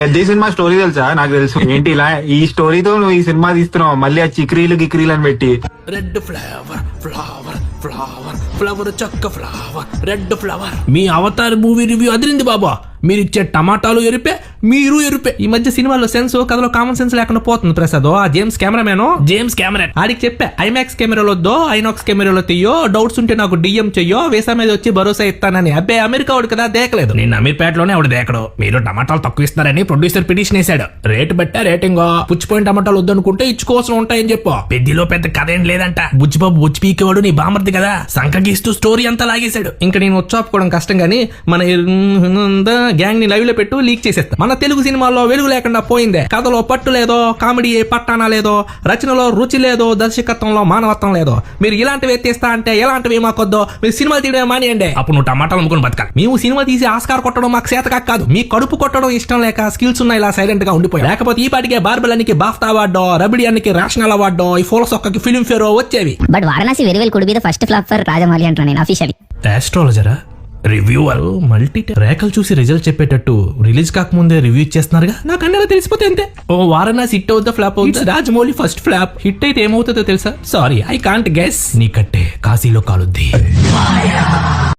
పెద్ద cinema story తెలుసా? నాకు తెలుసు. ఏంటి ఇలా ఈ స్టోరీతో నువ్వు ఈ సినిమా తీస్తున్నావు? మళ్ళీ ఆ చిక్రీలు గిక్రీలు అని పెట్టి red flower flower flower flower చక్క ఫ్లవర్ రెడ్ ఫ్లవర్. మీ అవతార్ మూవీ రివ్యూ అదిరింది బాబా. మీరు ఇచ్చే టమాటాలు ఎరిపే, మీరు ఎరిపే. ఈ మధ్య సినిమాలో సెన్స్, కథలో కామన్ సెన్స్ లేకుండా పోతుంది ప్రసాద్. ఆ జేమ్స్ కెమెరా ఆడికి చెప్పా, ఐమాక్స్ కెమెరాలో వద్దో ఐనాక్స్ కెమెరాలో తీయో, డౌట్స్ ఉంటే నాకు డిఎం చెయ్యో, వేసా మీద వచ్చి భరోసా ఇస్తానని. అబ్బే అమెరికా వాడు కదా, దేకలేదు. నేను అమీర్పేటలోనే ఆవిడ దేకడు. మీరు టమాటాలు తక్కువ ఇస్తారని ప్రొడ్యూసర్ పిటిషన్ వేశాడు. రేటు బట్టే రేటింగ్. పుచ్చిపోయిన టమాటాలు వద్దనుకుంటే ఇచ్చుకోవాల్సి ఉంటాయని చెప్పు. పెద్దలో పెద్ద కథ ఏం లేదంట. బుచ్చిబాబు బుచ్చి పీకేవాడు నీ బామర్ది కదా, సంకగిస్తూ స్టోరీ అంతా లాగేశాడు. ఇంకా నేను వచ్చాపుకోవడం కష్టం గానీ మన గ్యాంగ్ ని లైవ్ లో పెట్టు, లీక్ చేసేస్తా. మన తెలుగు సినిమాల్లో వెలుగు లేకుండా పోయిందే. కథలో పట్టు లేదో, కామెడీ పట్టానా లేదో, రచనలో రుచి లేదో, దర్శకత్వంలో మానవత్వం లేదో. మీరు ఇలాంటివి ఎత్తేస్తా అంటే ఎలాంటివి మాకొద్దో. మీరు సినిమా తీయడం మానేయండి. అప్పుడు నువ్వు టమాటాలు అమ్ముకుని బతకాలి. మేము సినిమా తీసి ఆస్కార్ కొట్టడం మాకు చేతకా కాదు, మీ కడుపు కొట్టడం ఇష్టం లేక స్కిల్స్ ఉన్నాయి ఇలా సైలెంట్ గా ఉండిపోయి. లేకపోతే ఈ పాటికే బార్బెలానికి బాఫ్తా అవార్డో, రబిడియానికి రేషనల్ అవార్డో, ఈ ఫోల సొక్కకి ఫిల్మ్ ఫేర్ వచ్చేవి. But Varanasi very well could be the first flop for Rajamouli అంటున్నా నేను అఫీషియల్లీ. ఆస్ట్రాలజరా రివ్యూవర్ మల్టీ రేఖలు చూసి రిజల్ట్ చెప్పేటట్టు రిలీజ్ కాకముందే రివ్యూ ఇచ్చేస్తున్నారుగా. నాకు అన్నగా తెలిసిపోతే అంతే. ఓ వారణాసి హిట్ అవుతా ఫ్లాప్ అవుతుంది. Rajamouli first flop. హిట్ అయితే ఏమవుతుందో తెలుసా? Sorry I can't guess. నీ కట్టే కాశీలో కాలుద్ది.